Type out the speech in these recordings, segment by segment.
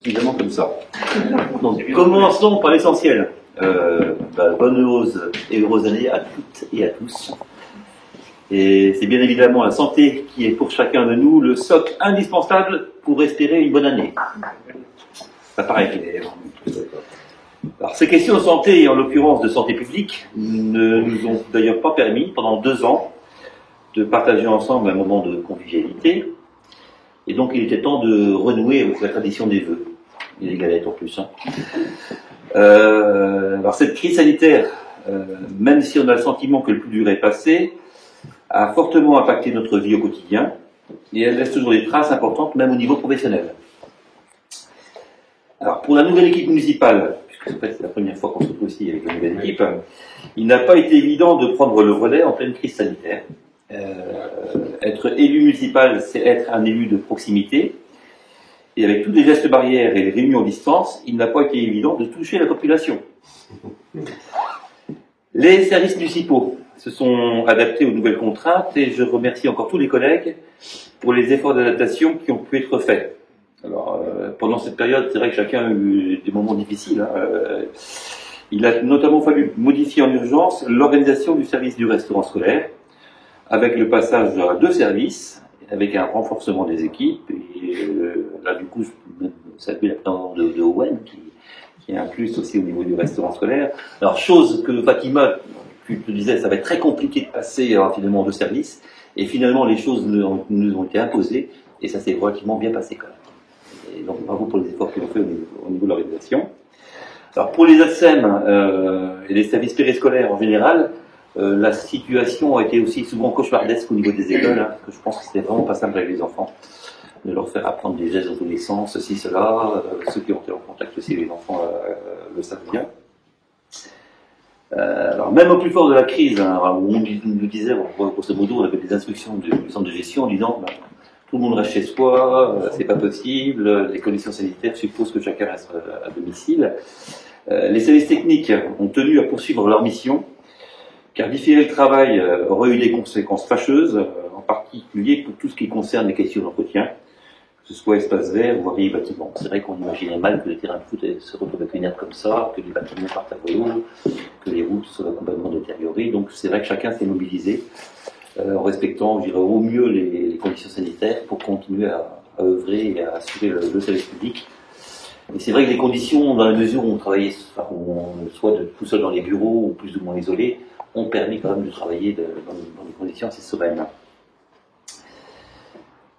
évidemment comme ça. Donc, commençons par l'essentiel. Bonne et heureuse année à toutes et à tous. Et c'est bien évidemment la santé qui est pour chacun de nous le socle indispensable pour espérer une bonne année. Ça paraît clair. Alors, ces questions de santé, et en l'occurrence de santé publique, ne nous ont d'ailleurs pas permis, pendant 2 ans, de partager ensemble un moment de convivialité. Et donc, il était temps de renouer avec la tradition des vœux. Et des galettes en plus. Alors, cette crise sanitaire, même si on a le sentiment que le plus dur est passé, a fortement impacté notre vie au quotidien. Et elle laisse toujours des traces importantes, même au niveau professionnel. Alors, pour la nouvelle équipe municipale, puisque en fait, c'est la première fois qu'on se retrouve aussi avec la nouvelle équipe, il n'a pas été évident de prendre le relais en pleine crise sanitaire. Être élu municipal, c'est être un élu de proximité. Et avec tous les gestes barrières et les réunions à distance, il n'a pas été évident de toucher la population. Les services municipaux se sont adaptés aux nouvelles contraintes et je remercie encore tous les collègues pour les efforts d'adaptation qui ont pu être faits. Alors, pendant cette période, c'est vrai que chacun a eu des moments difficiles. Il a notamment fallu modifier en urgence l'organisation du service du restaurant scolaire, avec le passage à 2 services, avec un renforcement des équipes. Et là, du coup, je salue la présence de Owen, qui est un plus aussi au niveau du restaurant scolaire. Alors, chose que Fatima, tu te disais, ça va être très compliqué de passer finalement en 2 services. Et finalement, les choses nous ont été imposées, et ça s'est relativement bien passé quand même. Et donc, bravo pour les efforts qu'ils ont fait au niveau de l'organisation. Alors, pour les ATSEM et les services périscolaires en général, la situation a été aussi souvent cauchemardesque au niveau des écoles, parce que je pense que c'était vraiment pas simple avec les enfants, de leur faire apprendre des gestes dans tous les sens, ceci, cela. Ceux qui ont été en contact aussi avec les enfants le savent bien. Alors même au plus fort de la crise, où on nous disait, grosso modo, on avait des instructions du centre de gestion en disant tout le monde reste chez soi, c'est pas possible, les conditions sanitaires supposent que chacun reste à domicile. Les services techniques ont tenu à poursuivre leur mission, car différer le travail aurait eu des conséquences fâcheuses, en particulier pour tout ce qui concerne les questions d'entretien, que ce soit espace vert, voirie et bâtiment. C'est vrai qu'on imaginait mal que les terrains de foot se retrouvent avec une herbe comme ça, que les bâtiments partent à volo, que les routes soient complètement détériorées. Donc c'est vrai que chacun s'est mobilisé en respectant, je dirais, au mieux les conditions sanitaires pour continuer à œuvrer et à assurer le service public. Et c'est vrai que les conditions, dans la mesure où on travaillait soit tout seul dans les bureaux ou plus ou moins isolés, ont permis quand même de travailler dans des conditions assez sereines.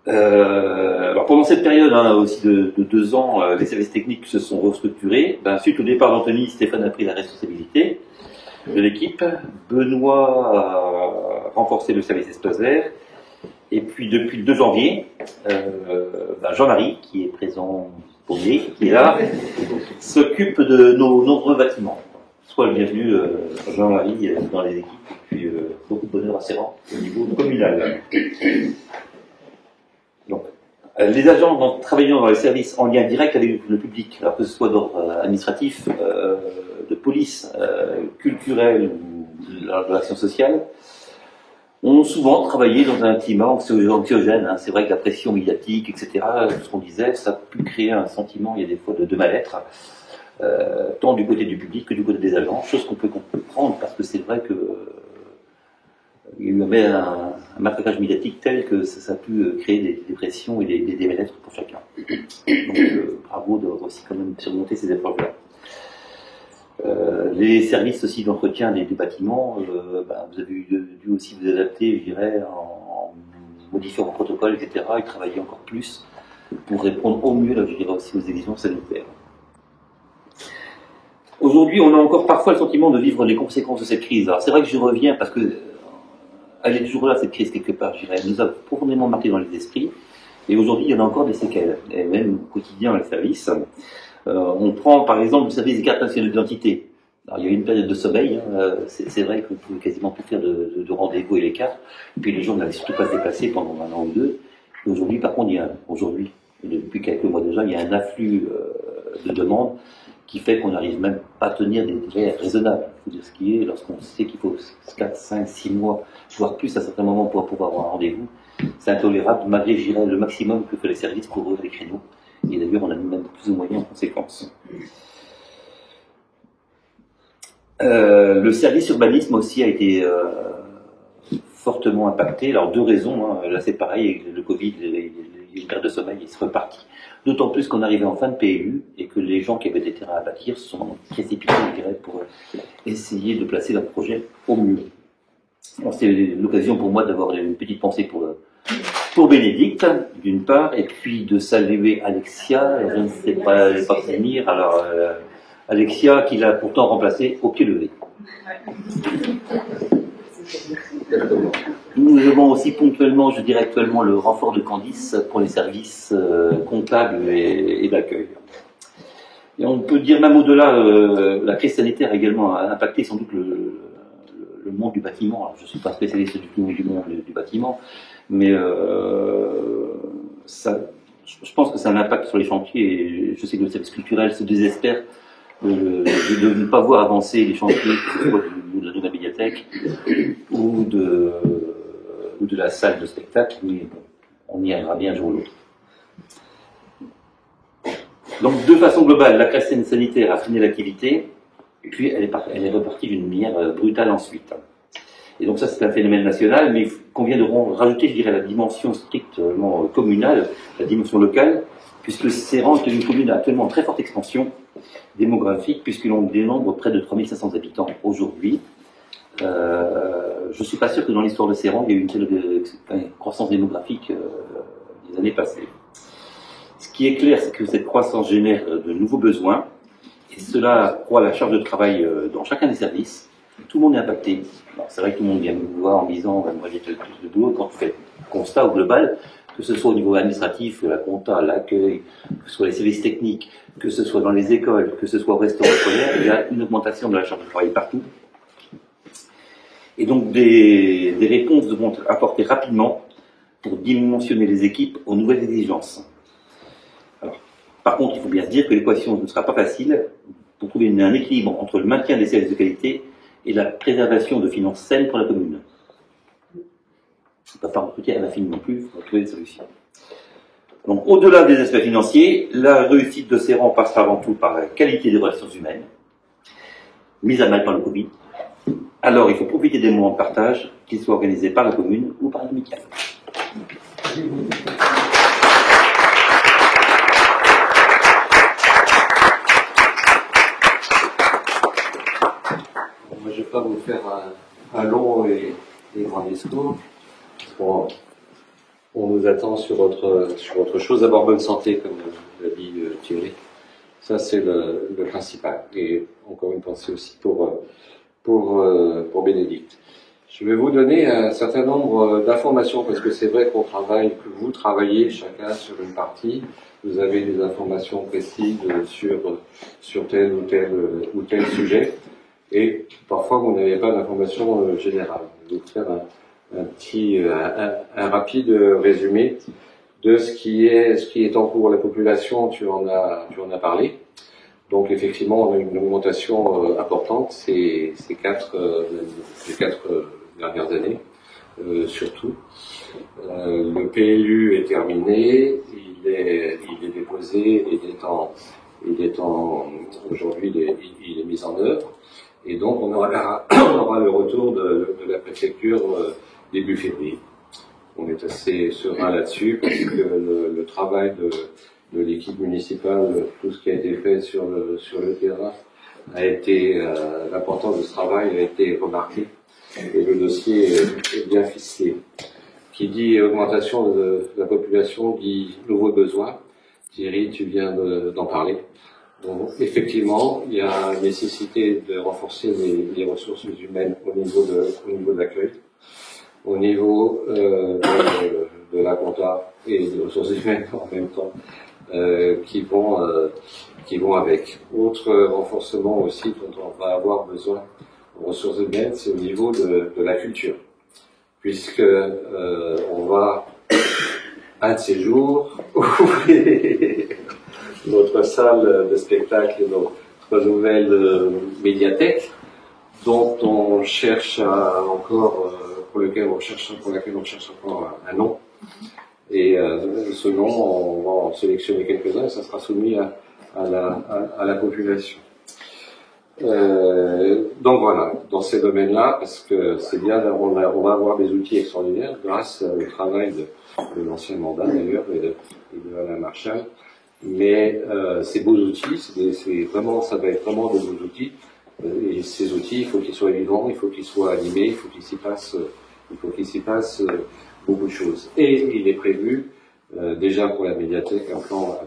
Alors pendant cette période aussi de 2 ans, les services techniques se sont restructurés. Suite au départ d'Anthony, Stéphane a pris la responsabilité de l'équipe. Benoît a renforcé le service espace vert. Et puis depuis le 2 janvier, Jean-Marie, qui est présent pour lui, qui est là, s'occupe de nos nombreux bâtiments. Sois le bienvenu, Jean-Marie, dans les équipes, et puis beaucoup de bonheur à Serran au niveau communal. Donc, les agents travaillant dans les services en lien direct avec le public, alors que ce soit d'ordre administratif, de police, culturel ou de l'action sociale, ont souvent travaillé dans un climat anxiogène. C'est vrai que la pression médiatique, etc., ce qu'on disait, ça a pu créer un sentiment, il y a des fois, de mal-être, tant du côté du public que du côté des agents, chose qu'on peut comprendre parce que c'est vrai que il y avait un matraquage médiatique tel que ça a pu créer des pressions et des mal-être pour chacun. Donc bravo d'avoir aussi quand même surmonté ces épreuves-là. Les services aussi d'entretien des bâtiments, vous avez dû aussi vous adapter, je dirais, en modifiant vos protocoles, etc., et travailler encore plus pour répondre au mieux, là, je dirais, aussi aux exigences sanitaires. Aujourd'hui, on a encore parfois le sentiment de vivre les conséquences de cette crise. Alors c'est vrai que je reviens parce que elle est toujours là, cette crise, quelque part, je dirais. Elle nous a profondément marqué dans les esprits. Et aujourd'hui, il y en a encore des séquelles. Et même au quotidien, dans les services. On prend, par exemple, le service des cartes nationales d'identité. Alors, il y a eu une période de sommeil. C'est vrai que vous pouvez quasiment plus faire de rendez-vous et les cartes. Puis les gens n'allaient surtout pas se déplacer pendant 1 an ou 2. Et aujourd'hui, par contre, aujourd'hui, depuis quelques mois déjà, il y a un afflux de demandes qui fait qu'on n'arrive même pas à tenir des délais raisonnables. Il faut dire ce qui est, lorsqu'on sait qu'il faut 4, 5, 6 mois, voire plus à certains moments pour pouvoir avoir un rendez-vous, c'est intolérable, malgré, je dirais, le maximum que fait les services pour ouvrir les créneaux. Et d'ailleurs, on a mis même plus de moyens en conséquence. Le service urbanisme aussi a été fortement impacté. Alors, deux raisons. Hein. Là, c'est pareil, le Covid, les pertes de sommeil, il se repartit. D'autant plus qu'on arrivait en fin de PLU et que les gens qui avaient des terrains à bâtir se sont précipités, je dirais, pour essayer de placer leur projet au mieux. C'est l'occasion pour moi d'avoir une petite pensée pour Bénédicte, d'une part, et puis de saluer Alexia. Je ne sais pas venir. Alors, Alexia, qui l'a pourtant remplacée au pied levé. Nous avons aussi ponctuellement, je dirais actuellement, le renfort de Candice pour les services comptables et d'accueil. Et on peut dire même au-delà, la crise sanitaire a également impacté sans doute le monde du bâtiment. Alors, je ne suis pas spécialiste du tout du monde du bâtiment, mais je pense que ça a un impact sur les chantiers. Et je sais que le service culturel se désespère de ne pas voir avancer les chantiers, que ce soit de la nouvelle médiathèque ou de la salle de spectacle, mais bon, on y arrivera bien un jour ou l'autre. Donc, de façon globale, la crise sanitaire a freiné l'activité, puis elle est repartie d'une manière brutale ensuite. Et donc ça, c'est un phénomène national, mais il convient de rajouter, je dirais, la dimension strictement communale, la dimension locale, puisque Serran est une commune actuellement en très forte expansion démographique, puisque l'on dénombre près de 3500 habitants aujourd'hui. Je ne suis pas sûr que dans l'histoire de Serran, il y ait eu une telle croissance démographique les années passées. Ce qui est clair, c'est que cette croissance génère de nouveaux besoins, et cela accroît la charge de travail dans chacun des services. Tout le monde est impacté. C'est vrai que tout le monde vient nous voir en disant « moi j'ai plus de boulot ». Quand tu fais le constat au global, que ce soit au niveau administratif, la compta, l'accueil, que ce soit les services techniques, que ce soit dans les écoles, que ce soit au restaurant scolaire, il y a une augmentation de la charge de travail partout. Et donc des réponses devront être apportées rapidement pour dimensionner les équipes aux nouvelles exigences. Alors, par contre, il faut bien se dire que l'équation ne sera pas facile pour trouver un équilibre entre le maintien des services de qualité et la préservation de finances saines pour la commune. On ne peut pas recruter à l'infini non plus, il faut trouver des solutions. Donc, au-delà des aspects financiers, la réussite de Serran passera avant tout par la qualité des relations humaines, mise à mal par le Covid. Alors, il faut profiter des moments de partage, qu'ils soient organisés par la commune ou par l'amicale. Moi, je ne vais pas vous faire un long et grand discours. Bon, on nous attend sur autre chose. D'abord, bonne santé, comme l'a dit Thierry. Ça, c'est le principal. Et encore une pensée aussi pour Bénédicte. Je vais vous donner un certain nombre d'informations, parce que c'est vrai que vous travaillez chacun sur une partie. Vous avez des informations précises sur tel ou tel sujet. Et parfois, vous n'avez pas d'informations générales. Je vais vous faire un rapide résumé de ce qui est en cours. La population, tu en as parlé. Donc, effectivement, on a une augmentation importante ces quatre dernières années, surtout. Le PLU est terminé, il est déposé, aujourd'hui, il est mis en œuvre. Et donc, on aura le retour de la préfecture début février. On est assez serein là-dessus parce que le travail de l'équipe municipale, tout ce qui a été fait sur le terrain a été, l'importance de ce travail a été remarqué et le dossier est bien ficelé. Qui dit augmentation de la population dit nouveaux besoins. Thierry, tu viens d'en parler. Donc, effectivement, il y a nécessité de renforcer les ressources humaines au niveau de l'accueil, au niveau de la compta et des ressources humaines en même temps, qui vont avec. Autre renforcement aussi dont on va avoir besoin en ressources humaines, c'est au niveau de la culture, puisque on va un de ces jours ouvrir notre salle de spectacle et notre nouvelle médiathèque, dont on cherche pour laquelle on cherche encore un nom. Et ce nom, on va en sélectionner quelques-uns et ça sera soumis à la population. Donc voilà, dans ces domaines-là, parce que c'est bien, on va avoir des outils extraordinaires grâce au travail de l'ancien mandat d'ailleurs et de Alain Marchal. Mais ces beaux outils, ça va être vraiment de beaux outils. Et ces outils, il faut qu'ils soient vivants, il faut qu'ils soient animés, il faut qu'il s'y passe beaucoup de choses. Et il est prévu déjà pour la médiathèque un plan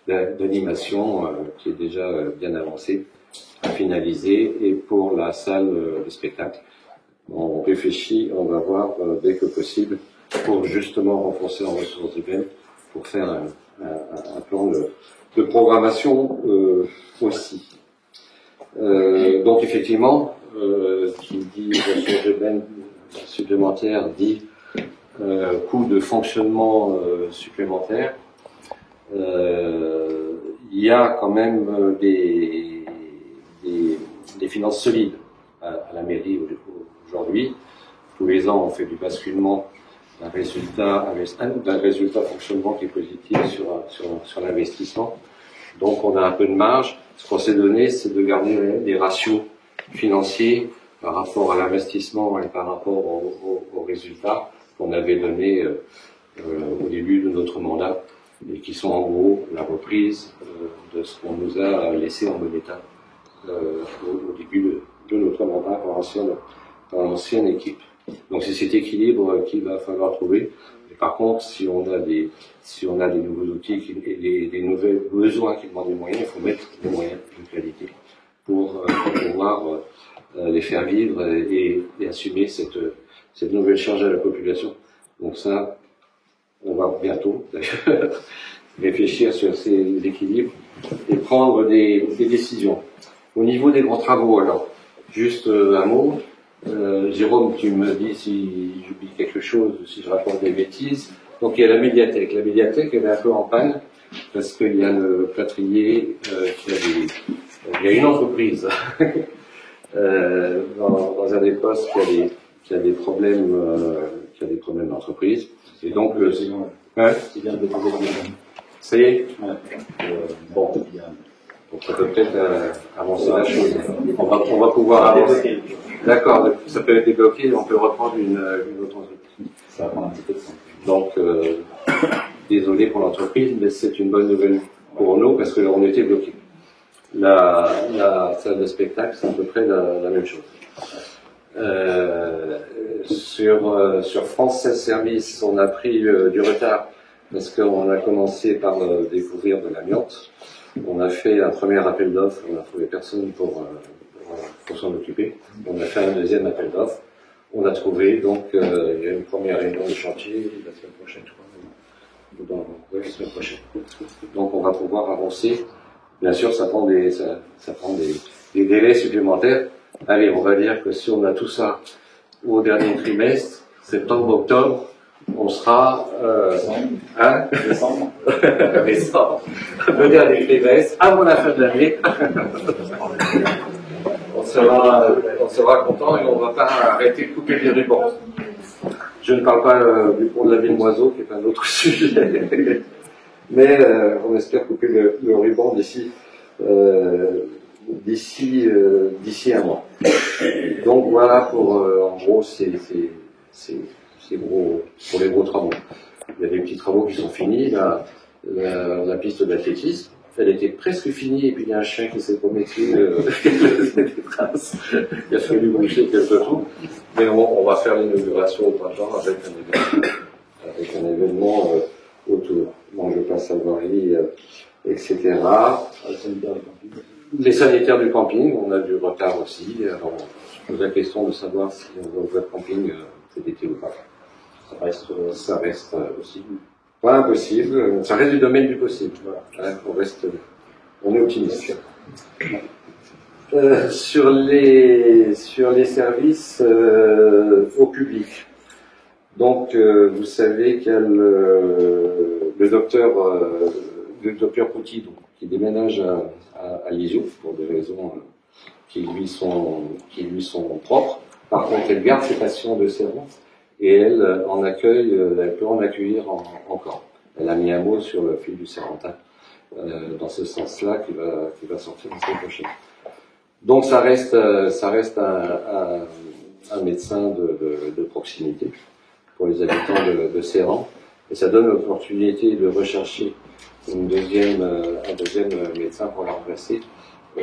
d'animation qui est déjà bien avancé, à finaliser. Et pour la salle de spectacle, on réfléchit, on va voir dès que possible pour justement renforcer en ressources humaines, pour faire un plan de programmation aussi. Donc effectivement, qui dit ressources humaines supplémentaires dit coût de fonctionnement supplémentaire. Il y a quand même des finances solides à la mairie aujourd'hui. Tous les ans, on fait du basculement d'un résultat fonctionnement qui est positif sur l'investissement. Donc on a un peu de marge. Ce qu'on s'est donné, c'est de garder des ratios financiers par rapport à l'investissement et par rapport aux résultats qu'on avait donnés au début de notre mandat et qui sont en gros la reprise de ce qu'on nous a laissé en bon état au début de notre mandat par l'ancienne équipe. Donc c'est cet équilibre qu'il va falloir trouver. Et par contre, si on a des nouveaux outils et des nouveaux besoins qui demandent des moyens, il faut mettre des moyens de qualité pour pouvoir les faire vivre et assumer cette nouvelle charge à la population. Donc ça, on va bientôt d'ailleurs réfléchir sur ces équilibres et prendre des décisions. Au niveau des grands travaux, alors, juste un mot. Jérôme, tu me dis si j'oublie quelque chose, si je raconte des bêtises. Donc il y a la médiathèque. La médiathèque, elle est un peu en panne parce qu'il y a le plâtrier il y a une entreprise dans un des postes qui a des problèmes d'entreprise. Et donc c'est bien de déposer le ça y est. Bon, donc ça peut peut-être avancer la chose. On va pouvoir avancer. D'accord, ça peut être débloqué, on peut reprendre une autre entreprise. Ça va prendre un petit peu de temps. Donc, désolé pour l'entreprise, mais c'est une bonne nouvelle pour nous parce que là, on était bloqués. La salle de spectacle, c'est à peu près la même chose. Sur France 16 Services, on a pris du retard parce qu'on a commencé par découvrir de l'amiante. On a fait un premier appel d'offres, on n'a trouvé personne pour s'en occuper. On a fait un deuxième appel d'offres. On a trouvé, donc il y a une première réunion de chantier la semaine prochaine, je crois. Oui, la semaine prochaine. Donc on va pouvoir avancer. Bien sûr, ça prend des délais supplémentaires. Allez, on va dire que si on a tout ça au dernier trimestre, septembre-octobre, on sera Décembre. Décembre. Le dernier trimestre, avant la fin de l'année. On sera content et on ne va pas arrêter de couper les rubans. Je ne parle pas du pont de la Ville-Moiseau, qui est un autre sujet, mais on espère couper le ruban d'ici un mois. Donc voilà pour en gros c'est gros pour les gros travaux. Il y a des petits travaux qui sont finis. La piste d'athlétisme, elle était presque finie et puis il y a un chien qui s'est promené dessus, des traces. Il a fallu boucher quelques trous. Mais on va faire l'inauguration au printemps avec un événement autour. Bon, je passe à voirie, etc. Les sanitaires du camping, on a du retard aussi. Alors, je pose la question de savoir si on va ouvrir le camping cet été ou pas. Ça reste possible. Pas impossible, ça reste du domaine du possible. Voilà. On est optimiste. Sur les services au public. Donc, vous savez qu'il y a le docteur Pouty, qui déménage à Lisieux pour des raisons qui lui sont propres. Par contre, elle garde ses patients de servant et elle en accueille, elle peut en accueillir encore. Elle a mis un mot sur le fil du Serpentin dans ce sens-là qui va sortir la semaine prochaine. Donc ça reste un médecin de proximité pour les habitants de Serran, et ça donne l'opportunité de rechercher un deuxième médecin pour la remplacer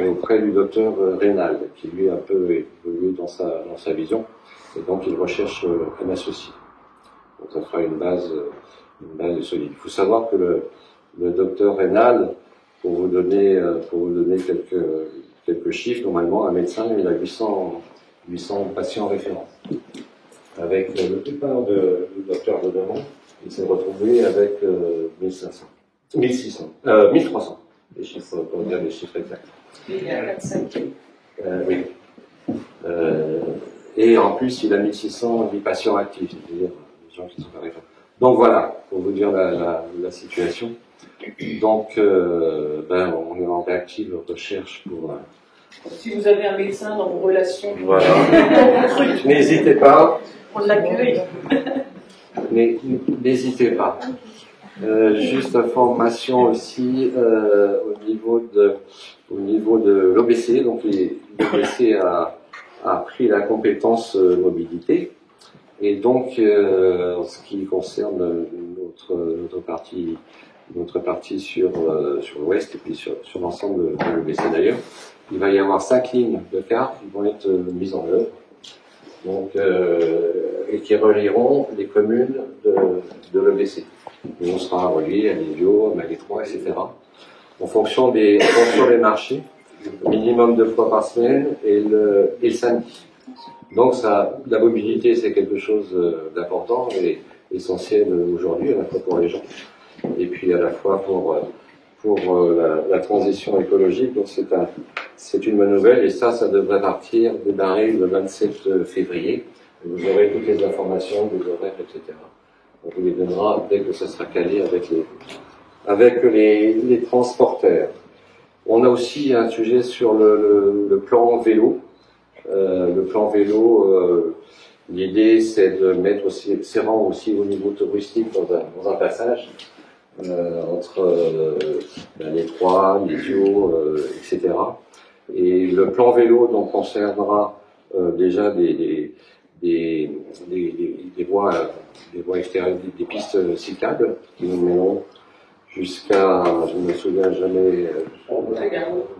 auprès du docteur Reynald, qui lui a un peu évolué dans sa vision, et donc il recherche un associé. Donc ça fera une base solide. Il faut savoir que le docteur Reynald, pour vous donner quelques chiffres, normalement un médecin il a 800 patients référents. Avec le départ du docteur de Demont, il s'est retrouvé avec 1300. Les chiffres, pour dire les chiffres exacts. Il y a 4-5. Oui. Et en plus, il a 1610 patients actifs, c'est-à-dire des gens qui sont pas référents. Donc voilà, pour vous dire la situation. Donc, on est en réactive recherche pour... Si vous avez un médecin dans vos relations, Voilà. N'hésitez pas. on l'accueille. N'hésitez pas. Juste information aussi au niveau de l'OBC. Donc l'OBC a pris la compétence mobilité, et donc en ce qui concerne notre partie sur l'ouest et puis sur l'ensemble de l'OBC d'ailleurs, il va y avoir 5 lignes de cartes qui vont être mises en œuvre. Donc, et qui relieront les communes de l'OBC. Et on sera relié à Livio, à Malétroit, etc. En fonction des marchés, minimum 2 fois par semaine et le samedi. Donc la mobilité, c'est quelque chose d'important et essentiel aujourd'hui, à la fois pour les gens et puis à la fois pour la transition écologique. Donc c'est une bonne nouvelle, et ça devrait démarrer le 27 février. Vous aurez toutes les informations, des horaires, etc. On vous les donnera dès que ça sera calé avec les transporteurs. On a aussi un sujet sur le plan vélo. Le plan vélo, l'idée c'est de mettre aussi Serran aussi au niveau touristique dans un passage entre les Trois, Lisio, etc. Et le plan vélo donc concernera déjà des voies extérieures, des pistes cyclables qui nous mèneront jusqu'à, je ne me souviens jamais,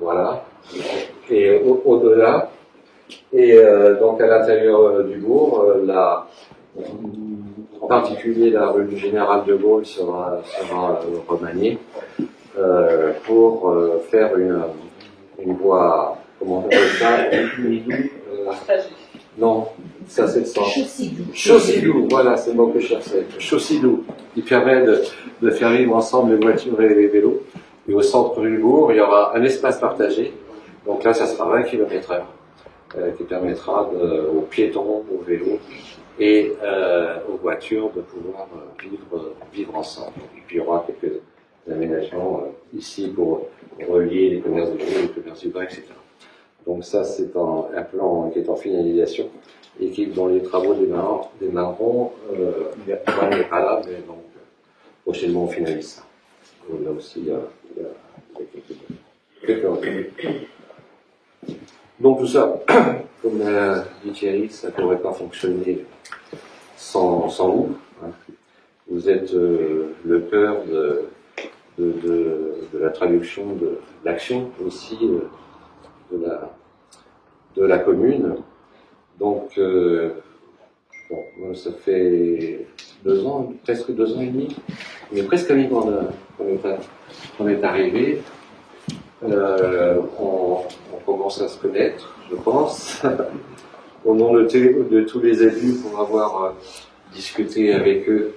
voilà, et au-delà. Et donc à l'intérieur du bourg, en particulier la rue du Général de Gaulle sera remaniée pour faire une voie, comment on appelle ça, non, ça c'est le sens. Chaussidou, voilà, c'est le mot que je cherchais. Chaussidou, qui permet de faire vivre ensemble les voitures et les vélos. Et au centre du bourg, il y aura un espace partagé. Donc là, ça sera 20 km/h, qui permettra aux piétons, aux vélos et aux voitures de pouvoir vivre ensemble. Et puis il y aura quelques aménagements ici pour relier les commerces de vélo, les commerces urbains, etc. Donc ça, c'est un plan qui est en finalisation et dont les travaux démarreront. Moi, on n'est pas là, mais donc prochainement on finalise ça. Donc, là aussi, il y a quelques reculs. Donc tout ça, comme l'a dit Thierry, ça ne pourrait pas fonctionner sans vous. Hein. Vous êtes le cœur de la traduction de l'action aussi de la commune. Donc, bon, ça fait 2 ans, presque 2 ans et demi, mais presque un an qu'on est arrivé. On commence à se connaître, je pense, au nom de tous les élus pour avoir discuté avec eux.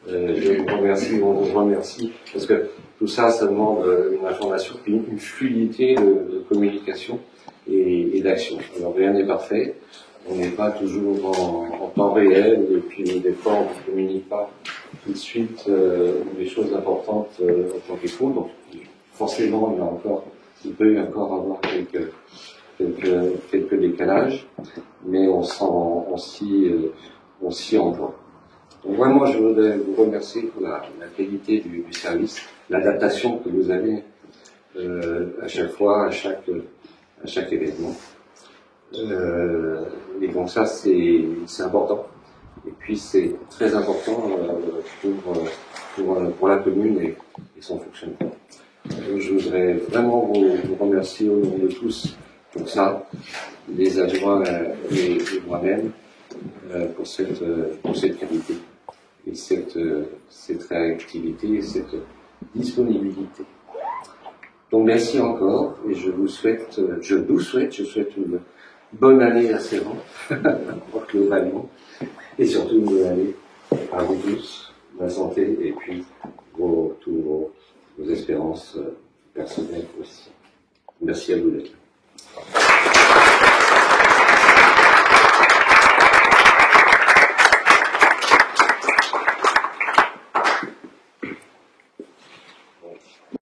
Je vous remercie, parce que tout ça, ça demande une information, une fluidité de communication et d'action. Alors rien n'est parfait, on n'est pas toujours en temps réel, et puis des fois on ne communique pas tout de suite des choses importantes en tant qu'il faut, donc forcément il peut y encore avoir quelques décalages, mais on on s'y emploie. Donc vraiment, je voudrais vous remercier pour la qualité du service, l'adaptation que vous avez à chaque fois, à chaque événement. Et donc ça, c'est important. Et puis c'est très important pour la commune et son fonctionnement. Donc, je voudrais vraiment vous remercier au nom de tous pour ça, les adjoints et moi-même, pour cette qualité et cette réactivité et cette disponibilité. Donc merci encore et je souhaite une bonne année à Séran, globalement, et surtout une bonne année à vous tous, la santé et puis toutes vos espérances personnelles aussi. Merci à vous d'être là.